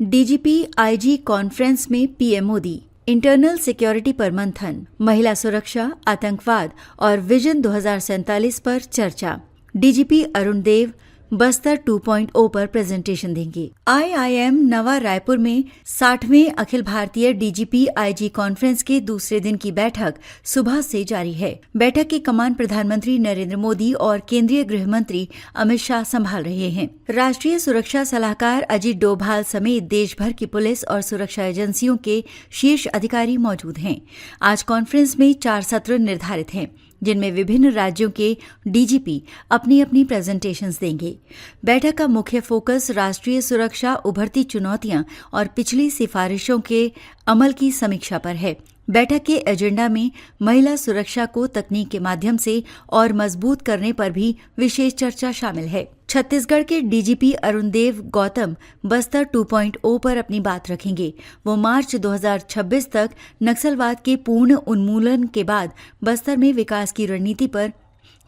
DGP IG conference में PM Modi. Internal security पर मंथन, महिला सुरक्षा, आतंकवाद और विजन 2047 पर चर्चा। डीजीपी अरुण देव बस्तर 2.0 पर प्रेजेंटेशन देंगे। आईआईएम नवा रायपुर में 60वें Akhil Bharatiya DGP IG conference के दूसरे दिन की बैठक सुबह से जारी है। बैठक की कमान प्रधानमंत्री नरेंद्र मोदी और केंद्रीय गृह मंत्री अमित शाह संभाल रहे हैं। राष्ट्रीय सुरक्षा सलाहकार अजीत डोभाल समेत देश भर की पुलिस और सुरक्षा एजेंसियों के शीर्ष अधिकारी मौजूद हैं। आज कॉन्फ्रेंस में 4 सत्र निर्धारित हैं, जिनमें विभिन्न राज्यों के डीजीपी अपनी अपनी प्रेजेंटेशंस देंगे। बैठक का मुख्य फोकस राष्ट्रीय सुरक्षा, उभरती चुनौतियां और पिछली सिफारिशों के अमल की समीक्षा पर है। बैठक के एजेंडा में महिला सुरक्षा को तकनीक के माध्यम से और मजबूत करने पर भी विशेष चर्चा शामिल है। छत्तीसगढ़ के डीजीपी अरुण देव गौतम बस्तर 2.0 पर अपनी बात रखेंगे। वो मार्च 2026 तक नक्सलवाद के पूर्ण उन्मूलन के बाद बस्तर में विकास की रणनीति पर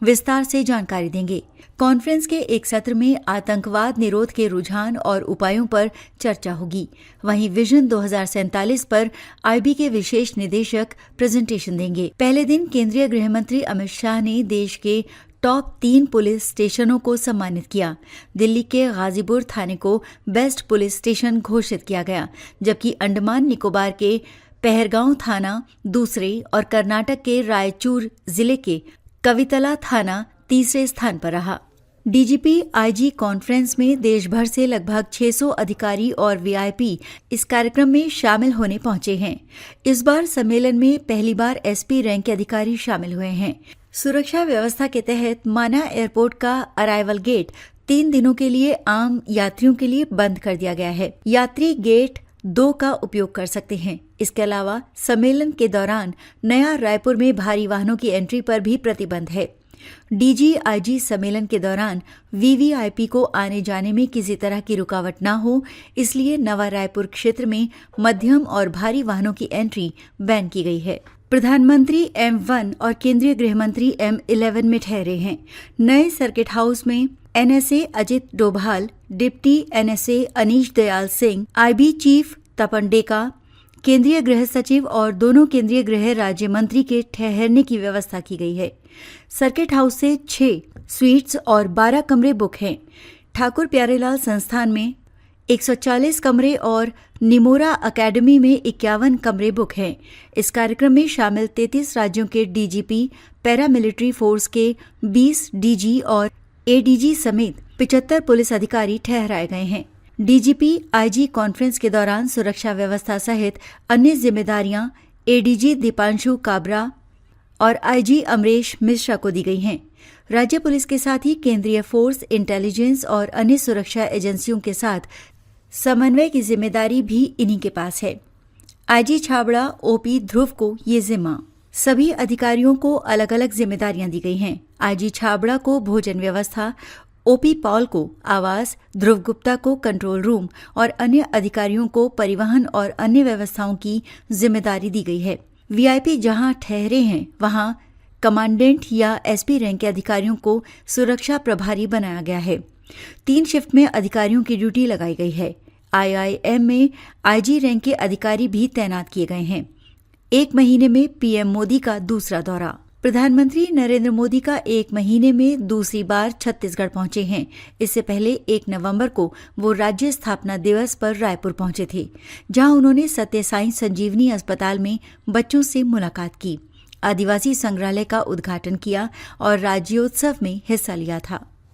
विस्तार से जानकारी देंगे। कॉन्फ्रेंस के एक सत्र में आतंकवाद निरोध के रुझान और उपायों पर चर्चा होगी। वहीं विजन 2047 पर आईबी के विशेष निदेशक प्रेजेंटेशन देंगे। पहले दिन केंद्रीय गृह मंत्री अमित शाह ने देश के टॉप 3 पुलिस स्टेशनों को सम्मानित किया। दिल्ली के गाजीपुर थाने को बेस्ट पुलिस स्टेशन घोषित किया गया, जबकि अंडमान निकोबार के पहरगांव थाना दूसरे और कर्नाटक के रायचूर जिले के कवितला थाना तीसरे स्थान पर रहा। डीजीपी आईजी कॉन्फ्रेंस में देश भर से लगभग 600 अधिकारी और वीआईपी इस कार्यक्रम में शामिल होने पहुंचे हैं। इस बार सम्मेलन में पहली बार एसपी रैंक के अधिकारी शामिल हुए हैं। सुरक्षा व्यवस्था के तहत माना एयरपोर्ट का अराइवल गेट 3 दिनों के लिए आम यात्रियों के लिए बंद कर दिया गया है। यात्री गेट 2 का उपयोग कर सकते हैं। इसके अलावा सम्मेलन के दौरान नया रायपुर में भारी वाहनों की एंट्री पर भी प्रतिबंध है। डीजीआईजी सम्मेलन के दौरान वीवीआईपी को आने जाने में किसी तरह की रुकावट न हो, इसलिए नवा रायपुर क्षेत्र में मध्यम और भारी वाहनों की एंट्री बैन की गई है। प्रधानमंत्री M1 और केंद्रीय गृह मंत्री M11 में ठहरे हैं। नए सर्किट हाउस में NSA Ajit Doval, deputy NSA Anish Dayal Singh, IB chief Tapan Deka, केंद्रीय गृह सचिव और दोनों केंद्रीय गृह राज्य मंत्री के ठहरने की व्यवस्था की गई है। सर्किट हाउस से 6 स्वीट्स और 12 कमरे बुक हैं। ठाकुर प्यारेलाल संस्थान में 140 कमरे और निमोरा अकेडमी में 51 कमरे बुक हैं। इस कार्यक्रम में शामिल 33 राज्यों के डीजीपी, पैरामिलिट्री फोर्स के 20 डीजी और एडीजी समेत 75 पुलिस अधिकारी ठहराए गए हैं। डीजीपी आईजी कॉन्फ्रेंस के दौरान सुरक्षा व्यवस्था सहित अन्य जिम्मेदारियां एडीजी दीपांशु काबरा और आईजी अमरेश मिश्रा को दी गई हैं। राज्य पुलिस के साथ ही केंद्रीय फोर्स, इंटेलिजेंस और अन्य सुरक्षा एजेंसियों के साथ समन्वय की जिम्मेदारी भी इन्हीं के पास है। आईजी छाबड़ा ओपी ध्रुव को ये जिम्मा। सभी अधिकारियों को अलग अलग जिम्मेदारियां दी गई हैं। आईजी छाबड़ा को भोजन व्यवस्था, ओपी पॉल को आवास, ध्रुव गुप्ता को कंट्रोल रूम और अन्य अधिकारियों को परिवहन और अन्य व्यवस्थाओं की जिम्मेदारी दी गई है। वीआईपी जहां ठहरे हैं, वहां कमांडेंट या एसपी रैंक के अधिकारियों को सुरक्षा प्रभारी बनाया गया है। 3 शिफ्ट में अधिकारियों की ड्यूटी लगाई गई है। आईआईएम में आईजी रैंक के अधिकारी भी तैनात किए गए हैं। 1 महीने में पीएम मोदी का दूसरा दौरा। प्रधानमंत्री नरेंद्र मोदी का 1 महीने में दूसरी बार छत्तीसगढ़ पहुंचे हैं। इससे पहले 1 नवंबर को वो राज्य स्थापना दिवस पर रायपुर पहुंचे थे, जहां उन्होंने सत्य साई संजीवनी अस्पताल में बच्चों से मुलाकात की, आदिवासी संग्रहालय का उद्घाटन किया और राज्योत्सव में हिस्सा लिया था।